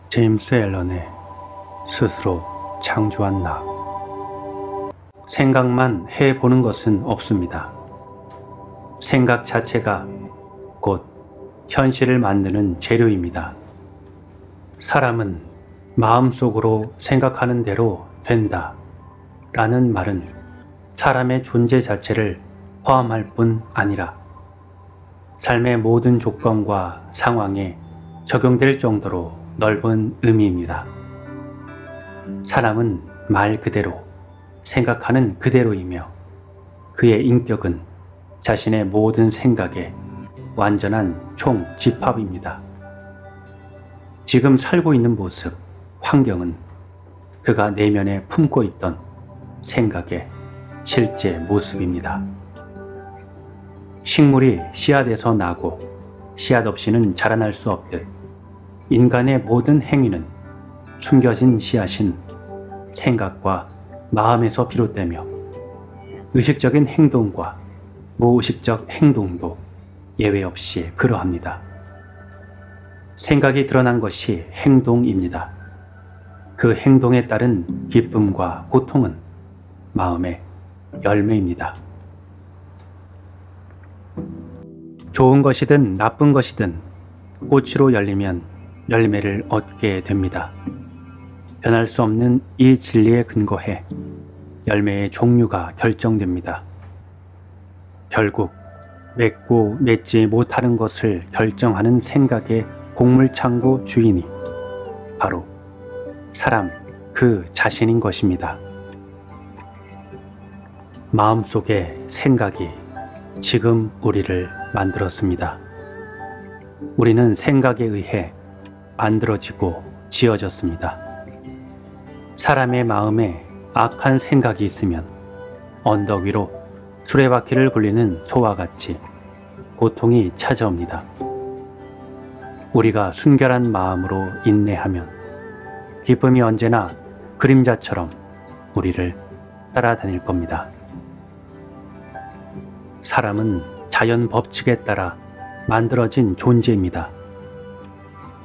제임스 앨런의 스스로 창조한 나. 생각만 해보는 것은 없습니다. 생각 자체가 곧 현실을 만드는 재료입니다. 사람은 마음속으로 생각하는 대로 된다 라는 말은 사람의 존재 자체를 포함할 뿐 아니라 삶의 모든 조건과 상황에 적용될 정도로 넓은 의미입니다. 사람은 말 그대로 생각하는 그대로이며 그의 인격은 자신의 모든 생각의 완전한 총집합입니다. 지금 살고 있는 모습, 환경은 그가 내면에 품고 있던 생각의 실제 모습입니다. 식물이 씨앗에서 나고 씨앗 없이는 자라날 수 없듯 인간의 모든 행위는 숨겨진 씨앗인 생각과 마음에서 비롯되며 의식적인 행동과 무의식적 행동도 예외 없이 그러합니다. 생각이 드러난 것이 행동입니다. 그 행동에 따른 기쁨과 고통은 마음의 열매입니다. 좋은 것이든 나쁜 것이든 꽃으로 열리면 열매를 얻게 됩니다. 변할 수 없는 이 진리에 근거해 열매의 종류가 결정됩니다. 결국 맺고 맺지 못하는 것을 결정하는 생각의 곡물창고 주인이 바로 사람 그 자신인 것입니다. 마음속의 생각이 지금 우리를 만들었습니다. 우리는 생각에 의해 만들어지고 지어졌습니다. 사람의 마음에 악한 생각이 있으면 언덕 위로 수레바퀴를 굴리는 소와 같이 고통이 찾아옵니다. 우리가 순결한 마음으로 인내하면 기쁨이 언제나 그림자처럼 우리를 따라다닐 겁니다. 사람은 자연 법칙에 따라 만들어진 존재입니다.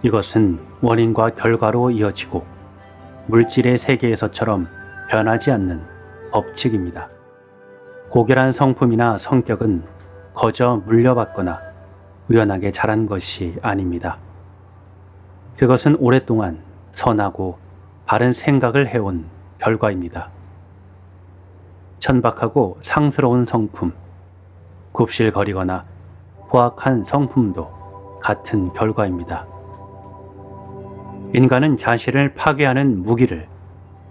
이것은 원인과 결과로 이어지고 물질의 세계에서처럼 변하지 않는 법칙입니다. 고결한 성품이나 성격은 거저 물려받거나 우연하게 자란 것이 아닙니다. 그것은 오랫동안 선하고 바른 생각을 해온 결과입니다. 천박하고 상스러운 성품, 굽실거리거나 포악한 성품도 같은 결과입니다. 인간은 자신을 파괴하는 무기를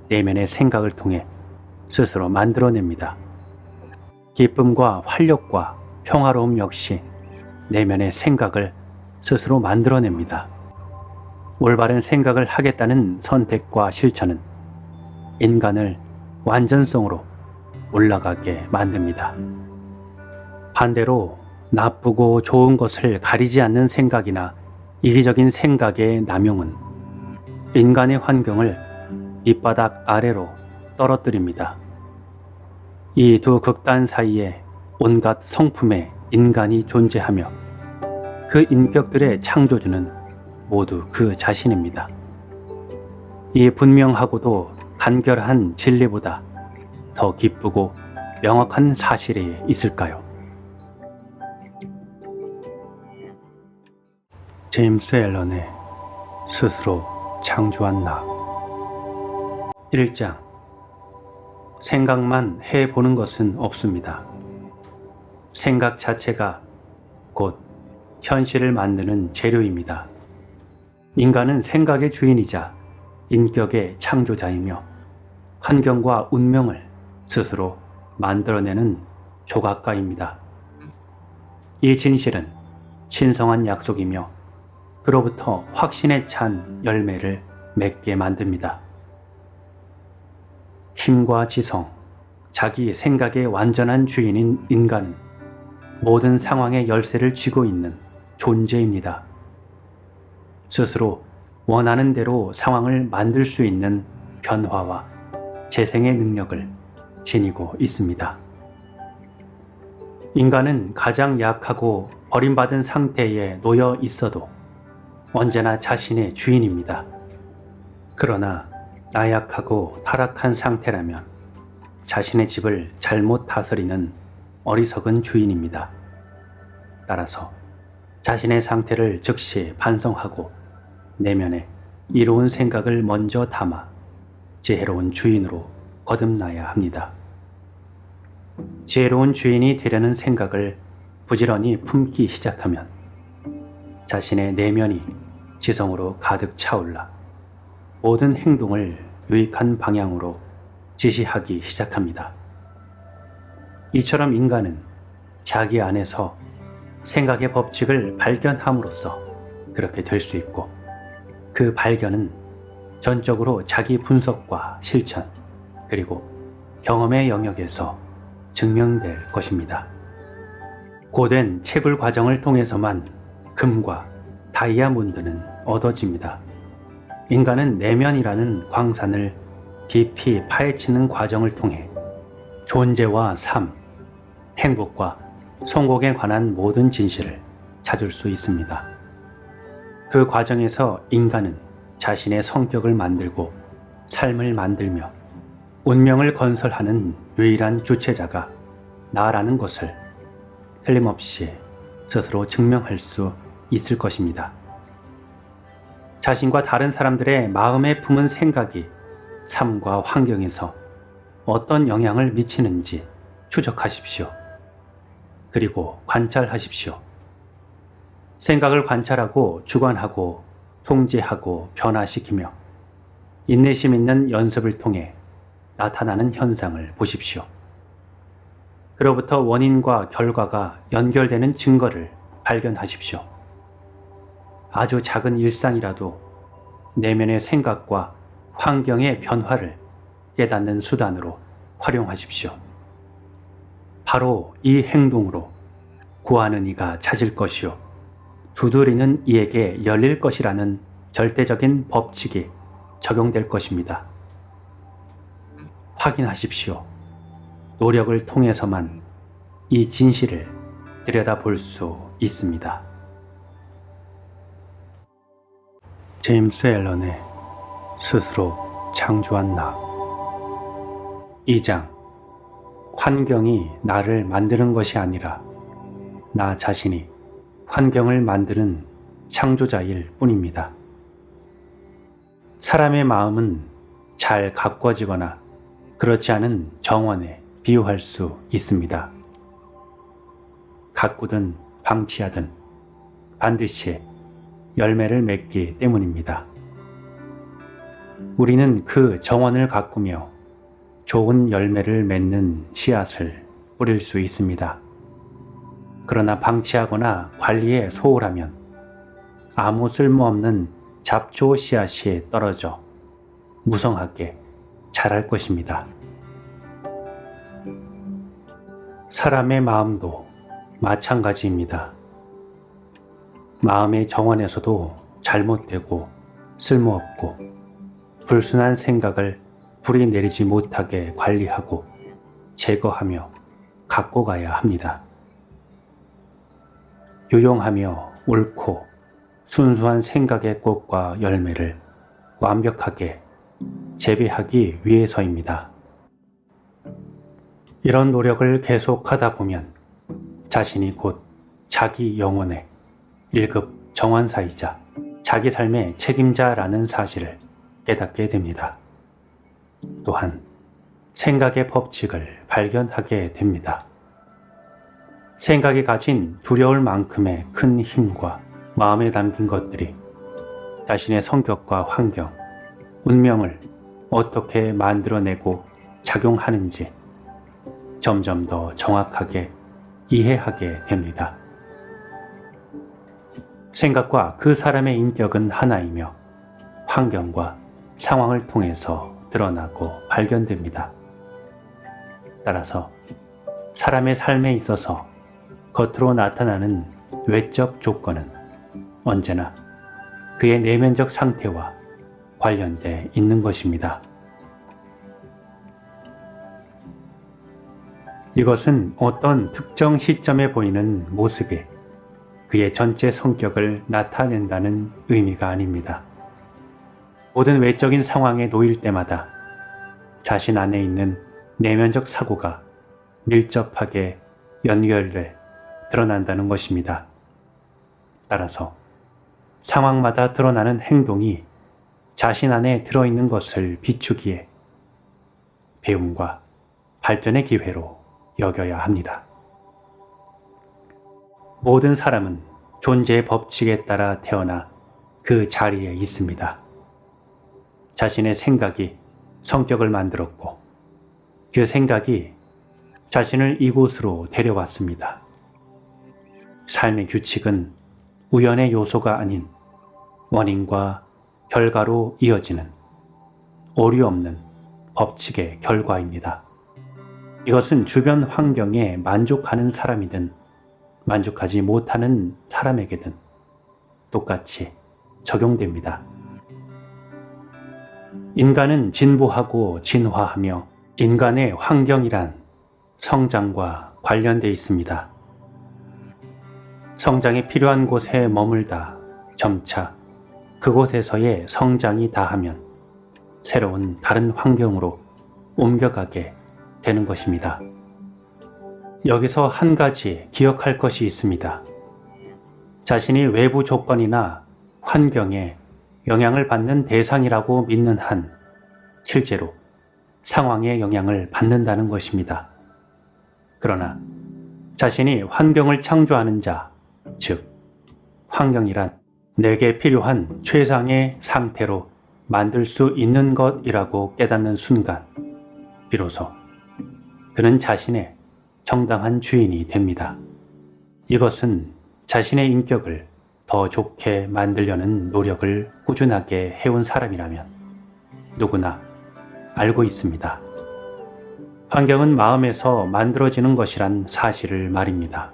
내면의 생각을 통해 스스로 만들어냅니다. 기쁨과 활력과 평화로움 역시 내면의 생각을 스스로 만들어냅니다. 올바른 생각을 하겠다는 선택과 실천은 인간을 완전성으로 올라가게 만듭니다. 반대로 나쁘고 좋은 것을 가리지 않는 생각이나 이기적인 생각의 남용은 인간의 환경을 밑바닥 아래로 떨어뜨립니다. 이 두 극단 사이에 온갖 성품의 인간이 존재하며 그 인격들의 창조주는 모두 그 자신입니다. 이 분명하고도 간결한 진리보다 더 기쁘고 명확한 사실이 있을까요? 제임스 앨런의 스스로 창조한 나. 1장. 생각만 해보는 것은 없습니다. 생각 자체가 곧 현실을 만드는 재료입니다. 인간은 생각의 주인이자 인격의 창조자이며 환경과 운명을 스스로 만들어내는 조각가입니다. 이 진실은 신성한 약속이며 그로부터 확신에 찬 열매를 맺게 만듭니다. 힘과 지성, 자기 생각의 완전한 주인인 인간은 모든 상황의 열쇠를 쥐고 있는 존재입니다. 스스로 원하는 대로 상황을 만들 수 있는 변화와 재생의 능력을 지니고 있습니다. 인간은 가장 약하고 버림받은 상태에 놓여 있어도 언제나 자신의 주인입니다. 그러나 나약하고 타락한 상태라면 자신의 집을 잘못 다스리는 어리석은 주인입니다. 따라서 자신의 상태를 즉시 반성하고 내면에 이로운 생각을 먼저 담아 지혜로운 주인으로 거듭나야 합니다. 지혜로운 주인이 되려는 생각을 부지런히 품기 시작하면 자신의 내면이 지성으로 가득 차올라 모든 행동을 유익한 방향으로 지시하기 시작합니다. 이처럼 인간은 자기 안에서 생각의 법칙을 발견함으로써 그렇게 될 수 있고, 그 발견은 전적으로 자기 분석과 실천 그리고 경험의 영역에서 증명될 것입니다. 고된 채굴 과정을 통해서만 금과 다이아몬드는 얻어집니다. 인간은 내면이라는 광산을 깊이 파헤치는 과정을 통해 존재와 삶, 행복과 성공에 관한 모든 진실을 찾을 수 있습니다. 그 과정에서 인간은 자신의 성격을 만들고 삶을 만들며 운명을 건설하는 유일한 주체자가 나라는 것을 틀림없이 스스로 증명할 수 있을 것입니다. 자신과 다른 사람들의 마음에 품은 생각이 삶과 환경에서 어떤 영향을 미치는지 추적하십시오. 그리고 관찰하십시오. 생각을 관찰하고 주관하고 통제하고 변화시키며 인내심 있는 연습을 통해 나타나는 현상을 보십시오. 그로부터 원인과 결과가 연결되는 증거를 발견하십시오. 아주 작은 일상이라도 내면의 생각과 환경의 변화를 깨닫는 수단으로 활용하십시오. 바로 이 행동으로 구하는 이가 찾을 것이요 두드리는 이에게 열릴 것이라는 절대적인 법칙이 적용될 것입니다. 확인하십시오. 노력을 통해서만 이 진실을 들여다볼 수 있습니다. 제임스 앨런의 스스로 창조한 나. 2장. 환경이 나를 만드는 것이 아니라 나 자신이 환경을 만드는 창조자일 뿐입니다. 사람의 마음은 잘 가꿔지거나 그렇지 않은 정원에 비유할 수 있습니다. 가꾸든 방치하든 반드시 열매를 맺기 때문입니다. 우리는 그 정원을 가꾸며 좋은 열매를 맺는 씨앗을 뿌릴 수 있습니다. 그러나 방치하거나 관리에 소홀하면 아무 쓸모없는 잡초 씨앗이 떨어져 무성하게 자랄 것입니다. 사람의 마음도 마찬가지입니다. 마음의 정원에서도 잘못되고 쓸모없고 불순한 생각을 불이 내리지 못하게 관리하고 제거하며 갖고 가야 합니다. 유용하며 옳고 순수한 생각의 꽃과 열매를 완벽하게 재배하기 위해서입니다. 이런 노력을 계속하다 보면 자신이 곧 자기 영혼의 1급 정원사이자 자기 삶의 책임자라는 사실을 깨닫게 됩니다. 또한 생각의 법칙을 발견하게 됩니다. 생각이 가진 두려울 만큼의 큰 힘과 마음에 담긴 것들이 자신의 성격과 환경, 운명을 어떻게 만들어내고 작용하는지 점점 더 정확하게 이해하게 됩니다. 생각과 그 사람의 인격은 하나이며 환경과 상황을 통해서 드러나고 발견됩니다. 따라서 사람의 삶에 있어서 겉으로 나타나는 외적 조건은 언제나 그의 내면적 상태와 관련돼 있는 것입니다. 이것은 어떤 특정 시점에 보이는 모습이 그의 전체 성격을 나타낸다는 의미가 아닙니다. 모든 외적인 상황에 놓일 때마다 자신 안에 있는 내면적 사고가 밀접하게 연결돼 드러난다는 것입니다. 따라서 상황마다 드러나는 행동이 자신 안에 들어있는 것을 비추기에 배움과 발전의 기회로 여겨야 합니다. 모든 사람은 존재의 법칙에 따라 태어나 그 자리에 있습니다. 자신의 생각이 성격을 만들었고 그 생각이 자신을 이곳으로 데려왔습니다. 삶의 규칙은 우연의 요소가 아닌 원인과 결과로 이어지는 오류 없는 법칙의 결과입니다. 이것은 주변 환경에 만족하는 사람이든 만족하지 못하는 사람에게든 똑같이 적용됩니다. 인간은 진보하고 진화하며 인간의 환경이란 성장과 관련되어 있습니다. 성장이 필요한 곳에 머물다 점차 그곳에서의 성장이 다하면 새로운 다른 환경으로 옮겨가게 되는 것입니다. 여기서 한 가지 기억할 것이 있습니다. 자신이 외부 조건이나 환경에 영향을 받는 대상이라고 믿는 한 실제로 상황에 영향을 받는다는 것입니다. 그러나 자신이 환경을 창조하는 자, 즉 환경이란 내게 필요한 최상의 상태로 만들 수 있는 것이라고 깨닫는 순간 비로소 그는 자신의 정당한 주인이 됩니다. 이것은 자신의 인격을 더 좋게 만들려는 노력을 꾸준하게 해온 사람이라면 누구나 알고 있습니다. 환경은 마음에서 만들어지는 것이란 사실을 말입니다.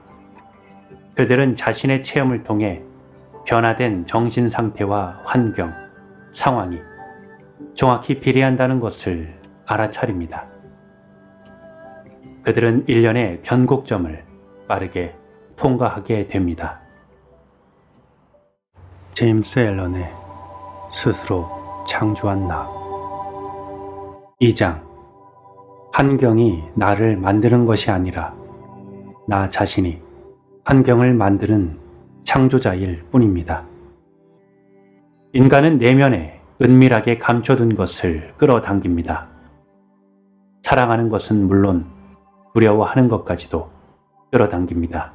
그들은 자신의 체험을 통해 변화된 정신 상태와 환경, 상황이 정확히 비례한다는 것을 알아차립니다. 그들은 일련의 변곡점을 빠르게 통과하게 됩니다. 제임스 앨런의 스스로 창조한 나 2장 환경이 나를 만드는 것이 아니라 나 자신이 환경을 만드는 창조자일 뿐입니다. 인간은 내면에 은밀하게 감춰둔 것을 끌어당깁니다. 사랑하는 것은 물론 두려워하는 것까지도 끌어당깁니다.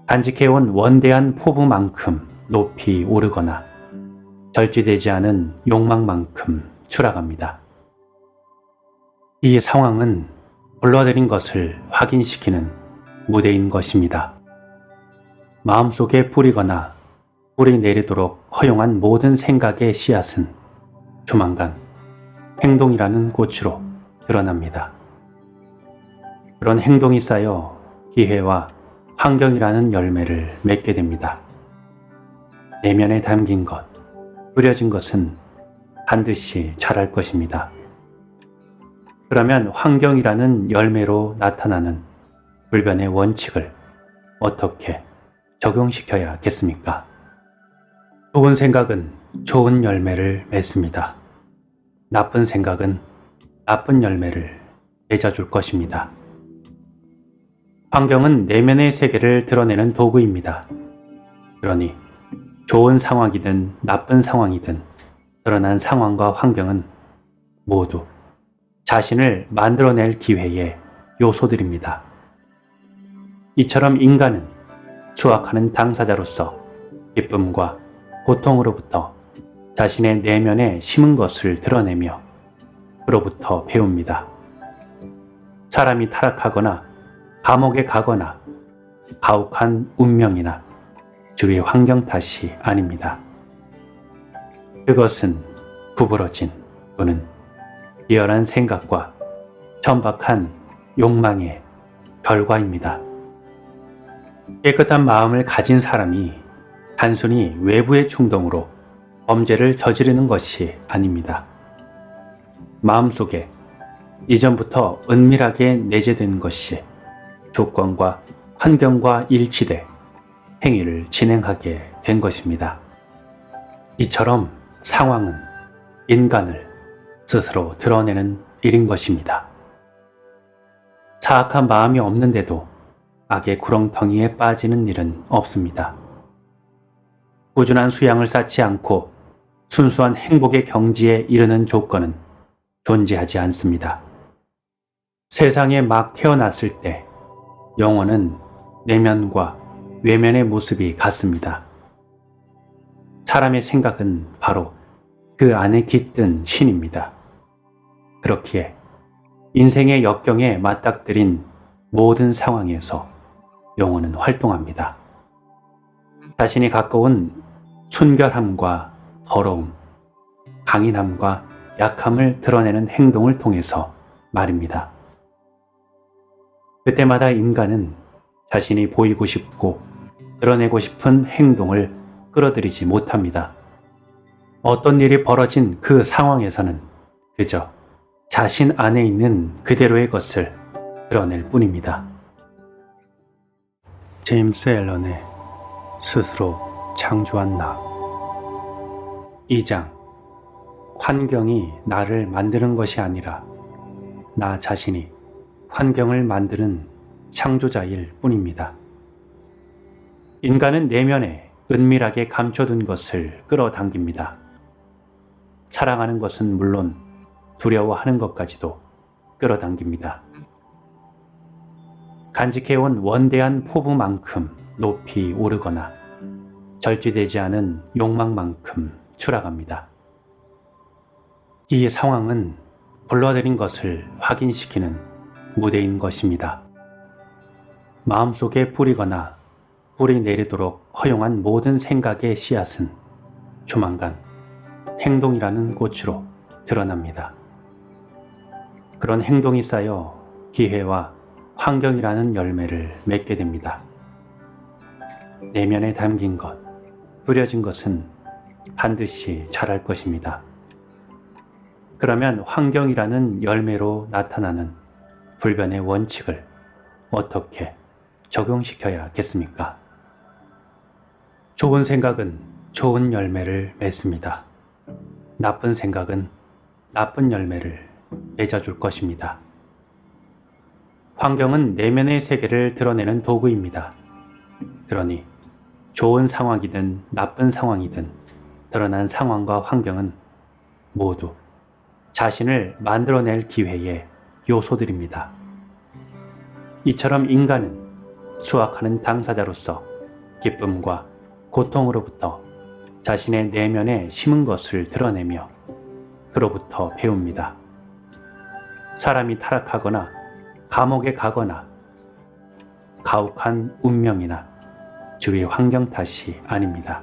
간직해온 원대한 포부만큼 높이 오르거나 절제되지 않은 욕망만큼 추락합니다. 이 상황은 불러들인 것을 확인시키는 무대인 것입니다. 마음속에 뿌리거나 뿌리 내리도록 허용한 모든 생각의 씨앗은 조만간 행동이라는 꽃으로 드러납니다. 그런 행동이 쌓여 기회와 환경이라는 열매를 맺게 됩니다. 내면에 담긴 것, 뿌려진 것은 반드시 자랄 것입니다. 그러면 환경이라는 열매로 나타나는 불변의 원칙을 어떻게 적용시켜야겠습니까? 좋은 생각은 좋은 열매를 맺습니다. 나쁜 생각은 나쁜 열매를 맺어줄 것입니다. 환경은 내면의 세계를 드러내는 도구입니다. 그러니 좋은 상황이든 나쁜 상황이든 드러난 상황과 환경은 모두 자신을 만들어낼 기회의 요소들입니다. 이처럼 인간은 수확하는 당사자로서 기쁨과 고통으로부터 자신의 내면에 심은 것을 드러내며 그로부터 배웁니다. 사람이 타락하거나 감옥에 가거나 가혹한 운명이나 주위의 환경 탓이 아닙니다. 그것은 구부러진 또는 비열한 생각과 천박한 욕망의 결과입니다. 깨끗한 마음을 가진 사람이 단순히 외부의 충동으로 범죄를 저지르는 것이 아닙니다. 마음속에 이전부터 은밀하게 내재된 것이 조건과 환경과 일치돼 행위를 진행하게 된 것입니다. 이처럼 상황은 인간을 스스로 드러내는 일인 것입니다. 사악한 마음이 없는데도 악의 구렁텅이에 빠지는 일은 없습니다. 꾸준한 수양을 쌓지 않고 순수한 행복의 경지에 이르는 조건은 존재하지 않습니다. 세상에 막 태어났을 때 영혼은 내면과 외면의 모습이 같습니다. 사람의 생각은 바로 그 안에 깃든 신입니다. 그렇기에 인생의 역경에 맞닥뜨린 모든 상황에서 영혼은 활동합니다. 자신이 가까운 순결함과 더러움, 강인함과 약함을 드러내는 행동을 통해서 말입니다. 그때마다 인간은 자신이 보이고 싶고 드러내고 싶은 행동을 끌어들이지 못합니다. 어떤 일이 벌어진 그 상황에서는 그저 자신 안에 있는 그대로의 것을 드러낼 뿐입니다. 제임스 앨런의 스스로 창조한 나. 2장. 환경이 나를 만드는 것이 아니라 나 자신이 환경을 만드는 창조자일 뿐입니다. 인간은 내면에 은밀하게 감춰둔 것을 끌어당깁니다. 사랑하는 것은 물론 두려워하는 것까지도 끌어당깁니다. 간직해온 원대한 포부만큼 높이 오르거나 절제되지 않은 욕망만큼 추락합니다. 이 상황은 불러들인 것을 확인시키는 무대인 것입니다. 마음속에 뿌리거나 뿌리 내리도록 허용한 모든 생각의 씨앗은 조만간 행동이라는 꽃으로 드러납니다. 그런 행동이 쌓여 기회와 환경이라는 열매를 맺게 됩니다. 내면에 담긴 것, 뿌려진 것은 반드시 자랄 것입니다. 그러면 환경이라는 열매로 나타나는 불변의 원칙을 어떻게 적용시켜야겠습니까? 좋은 생각은 좋은 열매를 맺습니다. 나쁜 생각은 나쁜 열매를 맺어줄 것입니다. 환경은 내면의 세계를 드러내는 도구입니다. 그러니 좋은 상황이든 나쁜 상황이든 드러난 상황과 환경은 모두 자신을 만들어낼 기회의 요소들입니다. 이처럼 인간은 수확하는 당사자로서 기쁨과 고통으로부터 자신의 내면에 심은 것을 드러내며 그로부터 배웁니다. 사람이 타락하거나 감옥에 가거나 가혹한 운명이나 주위 환경 탓이 아닙니다.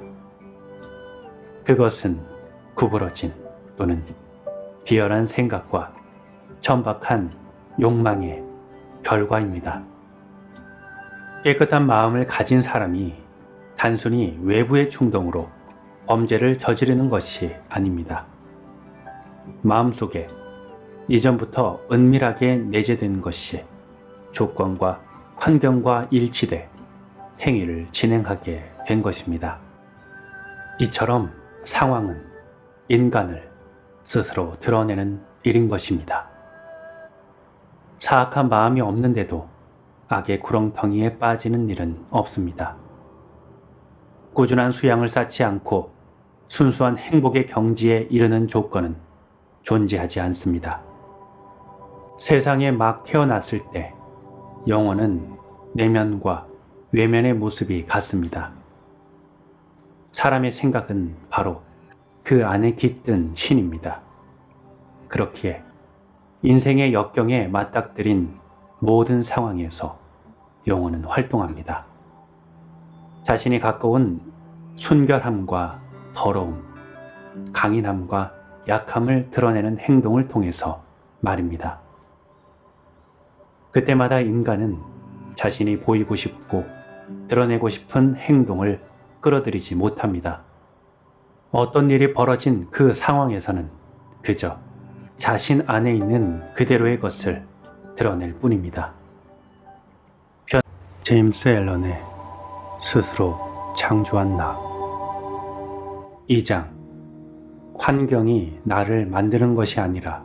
그것은 구부러진 또는 비열한 생각과 천박한 욕망의 결과입니다. 깨끗한 마음을 가진 사람이 단순히 외부의 충동으로 범죄를 저지르는 것이 아닙니다. 마음속에 이전부터 은밀하게 내재된 것이 조건과 환경과 일치돼 행위를 진행하게 된 것입니다. 이처럼 상황은 인간을 스스로 드러내는 일인 것입니다. 사악한 마음이 없는데도 악의 구렁텅이에 빠지는 일은 없습니다. 꾸준한 수양을 쌓지 않고 순수한 행복의 경지에 이르는 조건은 존재하지 않습니다. 세상에 막 태어났을 때 영혼은 내면과 외면의 모습이 같습니다. 사람의 생각은 바로 그 안에 깃든 신입니다. 그렇기에 인생의 역경에 맞닥뜨린 모든 상황에서 영혼은 활동합니다. 자신이 가까운 순결함과 더러움, 강인함과 약함을 드러내는 행동을 통해서 말입니다. 그때마다 인간은 자신이 보이고 싶고 드러내고 싶은 행동을 끌어들이지 못합니다. 어떤 일이 벌어진 그 상황에서는 그저 자신 안에 있는 그대로의 것을 드러낼 뿐입니다. 제임스 앨런의 스스로 창조한 나. 2장. 환경이 나를 만드는 것이 아니라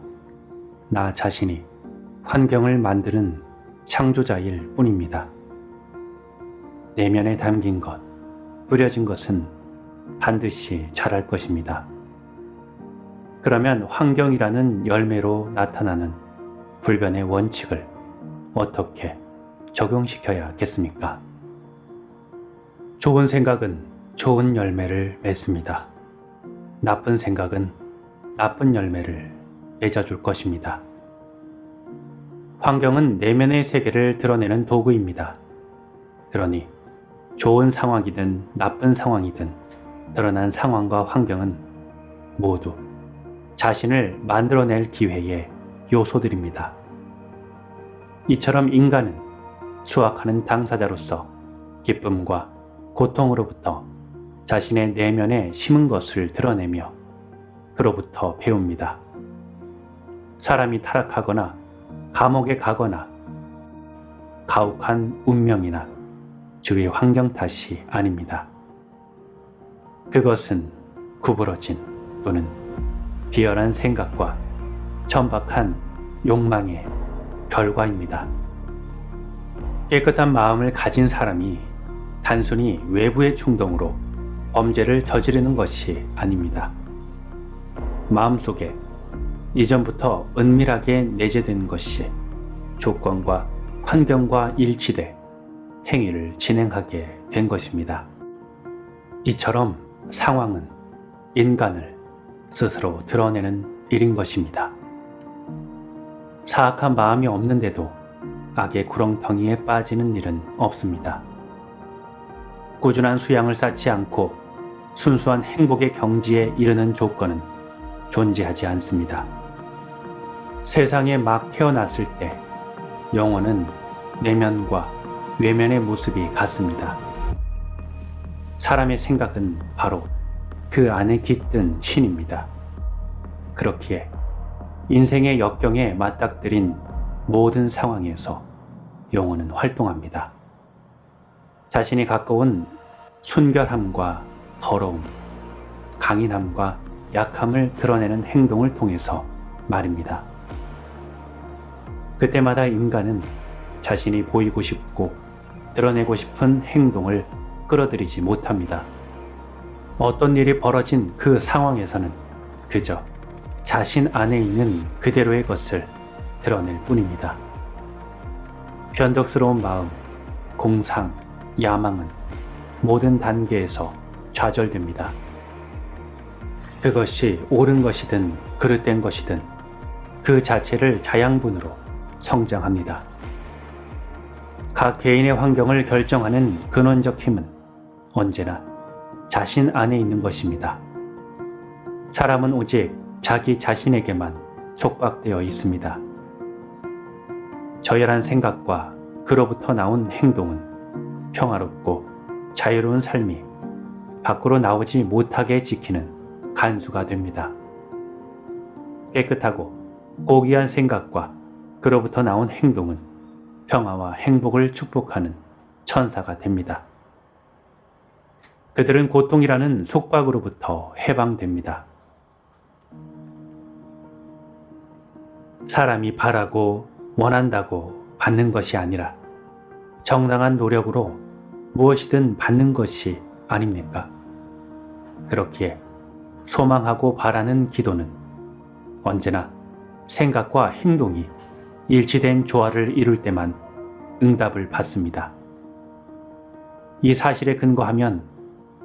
나 자신이 환경을 만드는 창조자일 뿐입니다. 내면에 담긴 것, 뿌려진 것은 반드시 자랄 것입니다. 그러면 환경이라는 열매로 나타나는 불변의 원칙을 어떻게 적용시켜야겠습니까? 좋은 생각은 좋은 열매를 맺습니다. 나쁜 생각은 나쁜 열매를 맺어줄 것입니다. 환경은 내면의 세계를 드러내는 도구입니다. 그러니 좋은 상황이든 나쁜 상황이든 드러난 상황과 환경은 모두 자신을 만들어낼 기회의 요소들입니다. 이처럼 인간은 수확하는 당사자로서 기쁨과 고통으로부터 자신의 내면에 심은 것을 드러내며 그로부터 배웁니다. 사람이 타락하거나 감옥에 가거나 가혹한 운명이나 주위 환경 탓이 아닙니다. 그것은 구부러진 또는 비열한 생각과 천박한 욕망의 결과입니다. 깨끗한 마음을 가진 사람이 단순히 외부의 충동으로 범죄를 저지르는 것이 아닙니다. 마음속에 이전부터 은밀하게 내재된 것이 조건과 환경과 일치돼 행위를 진행하게 된 것입니다. 이처럼 상황은 인간을 스스로 드러내는 일인 것입니다. 사악한 마음이 없는데도 악의 구렁텅이에 빠지는 일은 없습니다. 꾸준한 수양을 쌓지 않고 순수한 행복의 경지에 이르는 조건은 존재하지 않습니다. 세상에 막 태어났을 때 영혼은 내면과 외면의 모습이 같습니다. 사람의 생각은 바로 그 안에 깃든 신입니다. 그렇기에 인생의 역경에 맞닥뜨린 모든 상황에서 영혼은 활동합니다. 자신이 가까운 순결함과 더러움, 강인함과 약함을 드러내는 행동을 통해서 말입니다. 그때마다 인간은 자신이 보이고 싶고 드러내고 싶은 행동을 끌어들이지 못합니다. 어떤 일이 벌어진 그 상황에서는 그저 자신 안에 있는 그대로의 것을 드러낼 뿐입니다. 변덕스러운 마음, 공상, 야망은 모든 단계에서 좌절됩니다. 그것이 옳은 것이든 그릇된 것이든 그 자체를 자양분으로 성장합니다. 각 개인의 환경을 결정하는 근원적 힘은 언제나 자신 안에 있는 것입니다. 사람은 오직 자기 자신에게만 속박되어 있습니다. 저열한 생각과 그로부터 나온 행동은 평화롭고 자유로운 삶이 밖으로 나오지 못하게 지키는 간수가 됩니다. 깨끗하고 고귀한 생각과 그로부터 나온 행동은 평화와 행복을 축복하는 천사가 됩니다. 그들은 고통이라는 속박으로부터 해방됩니다. 사람이 바라고 원한다고 받는 것이 아니라 정당한 노력으로 무엇이든 받는 것이 아닙니까? 그렇기에 소망하고 바라는 기도는 언제나 생각과 행동이 일치된 조화를 이룰 때만 응답을 받습니다. 이 사실에 근거하면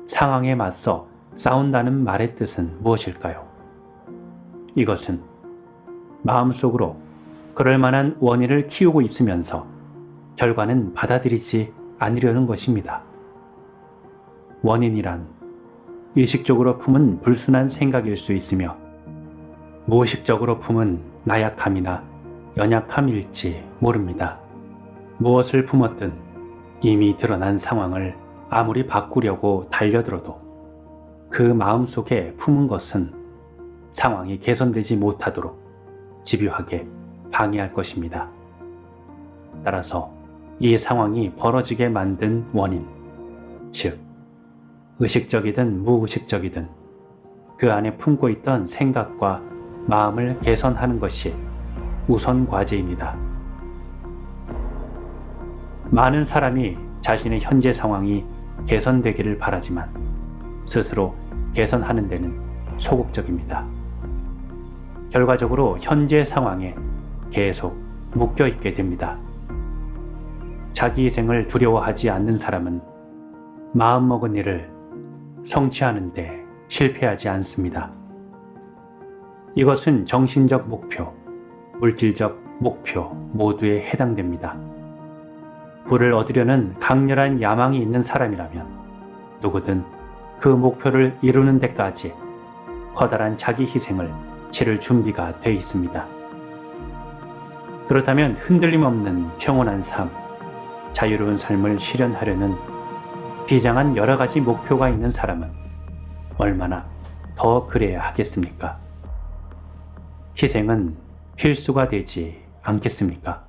상황에 맞서 싸운다는 말의 뜻은 무엇일까요? 이것은 마음속으로 그럴 만한 원인을 키우고 있으면서 결과는 받아들이지 않으려는 것입니다. 원인이란 의식적으로 품은 불순한 생각일 수 있으며 무의식적으로 품은 나약함이나 연약함일지 모릅니다. 무엇을 품었든 이미 드러난 상황을 아무리 바꾸려고 달려들어도 그 마음속에 품은 것은 상황이 개선되지 못하도록 집요하게 방해할 것입니다. 따라서 이 상황이 벌어지게 만든 원인, 즉 의식적이든 무의식적이든 그 안에 품고 있던 생각과 마음을 개선하는 것이 우선 과제입니다. 많은 사람이 자신의 현재 상황이 개선되기를 바라지만 스스로 개선하는 데는 소극적입니다. 결과적으로 현재 상황에 계속 묶여 있게 됩니다. 자기 희생을 두려워하지 않는 사람은 마음먹은 일을 성취하는데 실패하지 않습니다. 이것은 정신적 목표, 물질적 목표 모두에 해당됩니다. 부를 얻으려는 강렬한 야망이 있는 사람이라면 누구든 그 목표를 이루는 데까지 커다란 자기 희생을 치를 준비가 돼 있습니다. 그렇다면 흔들림 없는 평온한 삶, 자유로운 삶을 실현하려는 비장한 여러 가지 목표가 있는 사람은 얼마나 더 그래야 하겠습니까? 희생은 필수가 되지 않겠습니까?